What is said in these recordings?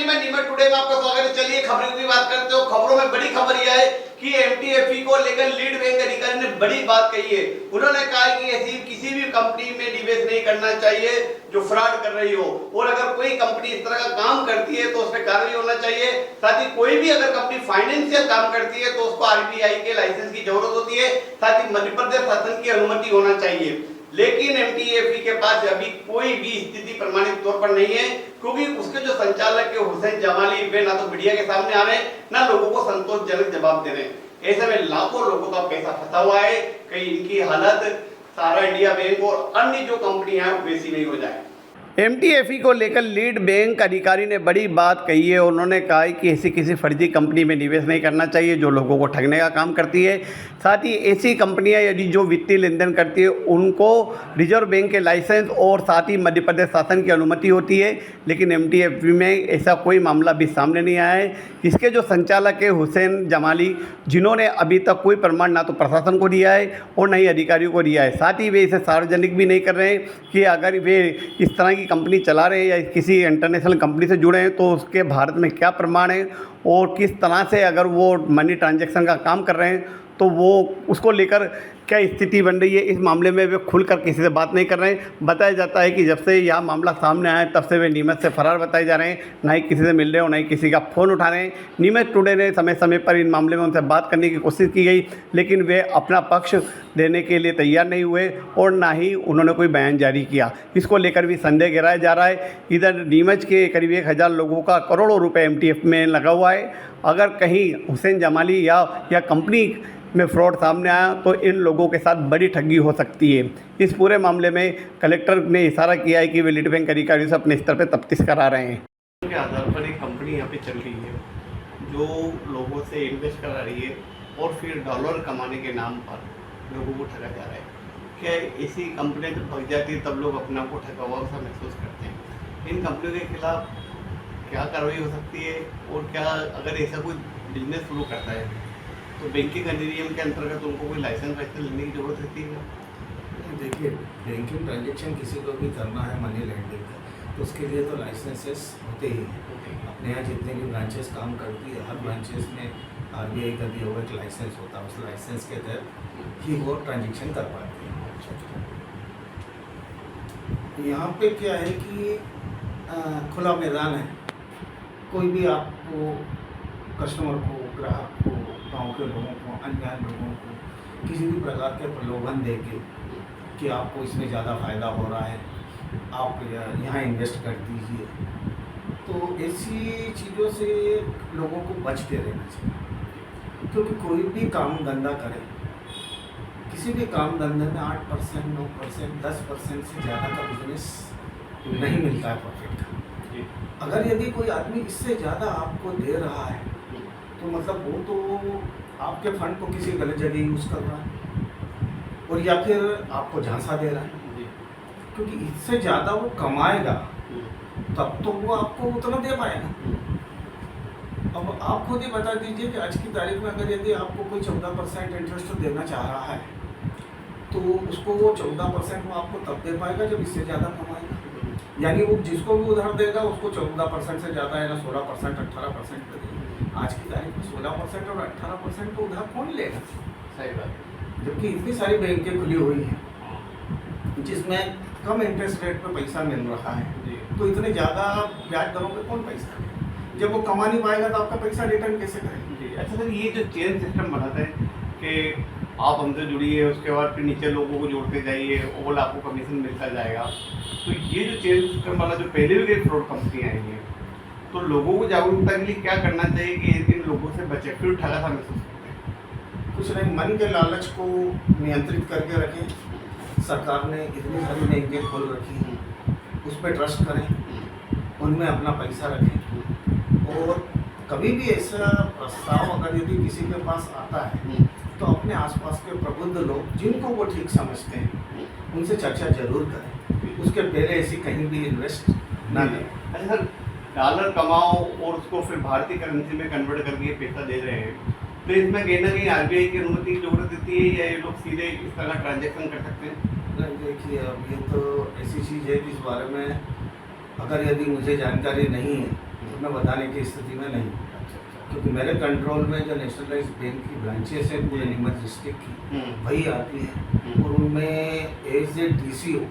मैं नीमच टुडे में आपका स्वागत है। चलिए खबरों की बात करते हो। खबरों में बड़ी खबर यह है कि एमटीएफई को लेकर लीड बैंक अधिकारी ने बड़ी बात कही है। उन्होंने कहा कि ऐसी किसी भी कंपनी में निवेश नहीं करना चाहिए जो फ्रॉड कर रही हो, और अगर कोई कंपनी इस तरह का काम करती है तो उस पर कार्रवाई होना चाहिए। साथ ही कोई भी अगर कंपनी फाइनेंशियल काम करती है तो उसको आरबीआई के लाइसेंस की जरूरत होती है, साथ ही मध्य प्रदेश शासन की अनुमति होना चाहिए। लेकिन एमटीएफई के पास अभी कोई भी स्थिति प्रमाणित तौर पर नहीं है, क्योंकि उसके जो संचालक है हुसैन जमाली, वे ना तो मीडिया के सामने आ रहे हैं, ना लोगों को संतोषजनक जवाब दे रहे हैं। ऐसे में लाखों लोगों का पैसा फंसा हुआ है। कहीं इनकी हालत सारा इंडिया बैंक और अन्य जो कंपनियां हैं वैसी नहीं हो जाए। एमटीएफई को लेकर लीड बैंक अधिकारी ने बड़ी बात कही है। उन्होंने कहा है कि ऐसी किसी फर्जी कंपनी में निवेश नहीं करना चाहिए जो लोगों को ठगने का काम करती है। साथ ही ऐसी कंपनियां यदि जो वित्तीय लेन देन करती है उनको रिजर्व बैंक के लाइसेंस और साथ ही मध्य प्रदेश शासन की अनुमति होती है, लेकिन एमटीएफई में ऐसा कोई मामला भी सामने नहीं आया है। इसके जो संचालक है हुसैन जमाली, जिन्होंने अभी तक कोई प्रमाण ना तो प्रशासन को दिया है और न ही अधिकारियों को दिया है, साथ ही वे इसे सार्वजनिक भी नहीं कर रहे हैं कि अगर वे इस तरह की कंपनी चला रहे हैं या किसी इंटरनेशनल कंपनी से जुड़े हैं तो उसके भारत में क्या प्रमाण है और किस तरह से अगर वो मनी ट्रांजैक्शन का काम कर रहे हैं तो वो उसको लेकर क्या स्थिति बन रही है। इस मामले में वे खुलकर किसी से बात नहीं कर रहे हैं। बताया जाता है कि जब से यह मामला सामने आया तब से वे नीमच से फरार बताए जा रहे हैं, ना ही किसी से मिल रहे हो, ना ही किसी का फ़ोन उठा रहे हैं। नीमच टुडे ने समय समय पर इन मामले में उनसे बात करने की कोशिश की गई, लेकिन वे अपना पक्ष देने के लिए तैयार नहीं हुए और ना ही उन्होंने कोई बयान जारी किया। इसको लेकर भी संदेह गिराया जा रहा है। इधर नीमच के करीब 1000 लोगों का करोड़ों रुपये एमटीएफ में लगा हुआ है। अगर कहीं हुसैन जमाली या कंपनी में फ्रॉड सामने आया तो इन लोगों के साथ बड़ी ठगी हो सकती है। इस पूरे मामले में कलेक्टर ने इशारा किया है कि वे लीड बैंक अधिकारियों से अपने स्तर पर तफ्तीश करा रहे हैं। के आधार पर एक कंपनी यहाँ पे चल रही है जो लोगों से इन्वेस्ट करा रही है और फिर डॉलर कमाने के नाम पर लोगों को ठगा जा रहा है। क्या ऐसी कंपनियाँ जब भाग जाती है तब लोग अपना को ठगा हुआ सा महसूस करते हैं। इन कंपनियों के खिलाफ क्या कार्रवाई हो सकती है और क्या अगर ऐसा कोई बिजनेस शुरू करता है तो बैंकिंग अधिनियम के अंतर्गत उनको कोई लाइसेंस लेने की जरूरत रहती है? देखिए, बैंकिंग ट्रांजेक्शन किसी को भी करना है मनी लैंडिंग का, तो उसके लिए तो लाइसेंसेस होते ही हैं। अपने यहाँ जितने भी ब्रांचेस काम करती है, हर ब्रांचेस में आरबीआई का दिया हुआ एक लाइसेंस होता है। उस लाइसेंस के तहत ही वो ट्रांजेक्शन कर पाते हैं। यहाँ पे क्या है कि खुला मैदान है। कोई भी आपको कस्टमर को, ग्राहक को, गाँव के लोगों को, अनजान लोगों को किसी भी प्रकार के प्रलोभन दे के कि आपको इसमें ज़्यादा फ़ायदा हो रहा है, आप यहाँ इन्वेस्ट कर दीजिए, तो ऐसी चीज़ों से लोगों को बच के रहना चाहिए। क्योंकि कोई भी काम धंधा करे, किसी भी काम धंधे में 8%, 9%, 10% से ज़्यादा का बिजनेस नहीं मिलता है प्रॉफिट का। अगर यदि कोई आदमी इससे ज़्यादा आपको दे रहा है तो मतलब वो तो आपके फंड को किसी गलत जगह यूज़ कर रहा है और या फिर आपको झांसा दे रहा है। क्योंकि इससे ज़्यादा वो कमाएगा तब तो वो आपको उतना दे पाएगा। अब आप खुद ही बता दीजिए कि आज की तारीख में अगर यदि आपको कोई 14% इंटरेस्ट देना चाह रहा है तो उसको वो 14% वो आपको तब दे पाएगा जब इससे ज़्यादा कमाएगा। यानी वो जिसको भी उधार देगा उसको 14% से ज़्यादा है ना 16%, 18% देगा। आज की तारीख में 16% और 18% को उधार कौन लेगा? सही बात। जबकि इतनी सारी बैंकें खुली हुई हैं जिसमें कम इंटरेस्ट रेट पे पैसा मिल रहा है, तो इतने ज़्यादा ब्याज दरों पे कौन पैसा देगा? जब वो कमा नहीं पाएगा तो आपका पैसा रिटर्न कैसे करेगा? अच्छा सर, ये जो चेन सिस्टम बनाता है कि आप हमसे जुड़िए, उसके बाद फिर नीचे लोगों को जोड़ते जाइए और आपको कमीशन मिलता जाएगा, तो ये जो चेन सिस्टम वाला जो पहले भी कई फ्रॉड कंपनियाँ आई हैं, तो लोगों को जागरूकता के लिए क्या करना चाहिए कि इन लोगों से बचे, फिर ठगा सा महसूस करते हैं? कुछ नहीं, मन के लालच को नियंत्रित करके रखें। सरकार ने इतनी सारी बैंकें खोल रखी हैं, उस पर ट्रस्ट करें, उनमें अपना पैसा रखें और कभी भी ऐसा प्रस्ताव अगर यदि किसी के पास आता है तो अपने आसपास के प्रबुद्ध लोग जिनको वो ठीक समझते हैं उनसे चर्चा जरूर करें। उसके पहले ऐसी कहीं भी इन्वेस्ट ना करें। अच्छा सर, डॉलर कमाओ और उसको फिर भारतीय करेंसी में कन्वर्ट करके पैसा दे रहे हैं, तो इसमें कहीं ना कहीं आरबीआई की अनुमति की जरूरत रहती है या ये लोग सीधे इस तरह ट्रांजेक्शन कर सकते हैं? देखिए, अब ये तो ऐसी चीज़ है जिस बारे में अगर यदि मुझे जानकारी नहीं है मैं बताने की स्थिति में नहीं हूँ, क्योंकि मेरे कंट्रोल में जो नेशनलाइज बैंक की ब्रांचेस हैं पूरे नीमच डिस्ट्रिक्ट की वही आती है, और उनमें as a DCO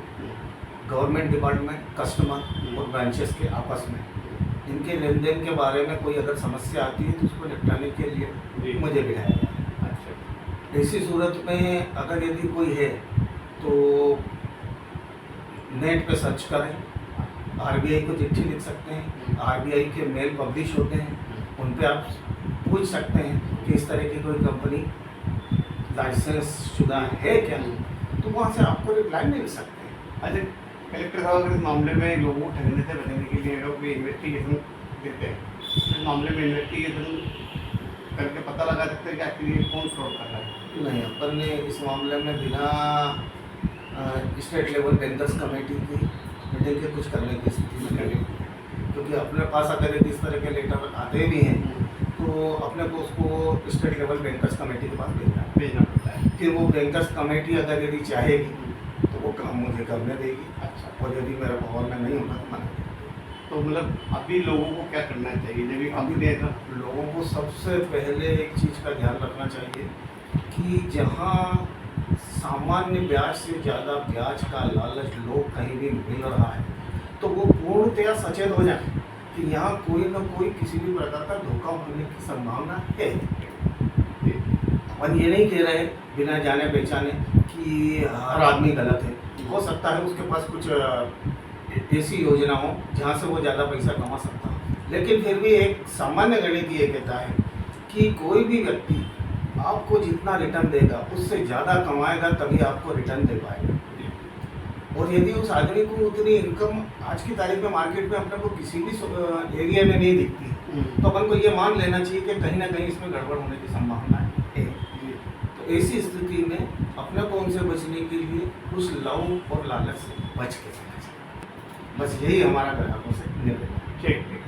government department, customer और ब्रांचेस के आपस में इनके लेन देन के बारे में कोई अगर समस्या आती है तो उसको निपटाने के लिए मुझे बिठाया गया है। अच्छा, ऐसी सूरत में अगर यदि कोई है तो नेट पे सर्च करें, RBI को चिट्ठी लिख सकते हैं, RBI के मेल पब्लिश होते हैं, उन पे आप पूछ सकते हैं कि इस तरह की कोई कंपनी लाइसेंस शुदा है क्या, तो वहाँ से आपको रिप्लाई मिल सकते हैं। अच्छा, कलेक्टर साहब अगर इस मामले में लोगों को ठगने से बचने के लिए अगर कोई इन्वेस्टिगेशन देते हैं, इस मामले में इन्वेस्टिगेशन करके पता लगा सकते हैं कि आखिर ये कौन फ्रॉड कर रहा है? नहीं, अपन ने इस मामले में बिना स्टेट लेवल बैंकर्स कमेटी की मीटिंग के कुछ करने की स्थिति में नहीं, क्योंकि अपने पास अगर यदि इस तरह के लेटर आते भी हैं तो अपने को उसको स्टेट लेवल बैंकर्स कमेटी के पास भेजना पड़ता है। फिर वो बैंकर्स कमेटी अगर यदि चाहेगी तो वो काम मुझे करने देगी। अच्छा, और यदि मेरे पावर में नहीं होगा तो मना देगी। तो मतलब अभी लोगों को क्या करना चाहिए जब ये कंपनी है? लोगों को सबसे पहले एक चीज़ का ध्यान रखना चाहिए कि जहाँ सामान्य ब्याज से ज़्यादा ब्याज का लालच लोग कहीं भी मिल रहा है तो वो पूर्णतया सचेत हो जाए कि यहाँ कोई ना कोई किसी भी प्रकार का धोखा होने की संभावना है। अपन ये नहीं कह रहे बिना जाने पहचाने कि हर आदमी गलत है, हो सकता है उसके पास कुछ ऐसी योजना हो जहाँ से वो ज़्यादा पैसा कमा सकता हो, लेकिन फिर भी एक सामान्य गणित ये कहता है कि कोई भी व्यक्ति आपको जितना रिटर्न देगा उससे ज़्यादा कमाएगा तभी आपको रिटर्न दे पाएगा। और यदि उस आदमी को उतनी इनकम आज की तारीख में मार्केट में अपने को किसी भी एरिया में नहीं दिखती तो अपन को ये मान लेना चाहिए कि कहीं ना कहीं इसमें गड़बड़ होने की संभावना है। तो ऐसी स्थिति में अपने को उनसे बचने के लिए उस लव और लालच से बच के रहना चाहिए। बस यही हमारा ग्राहकों से निवेदन है। ठीक।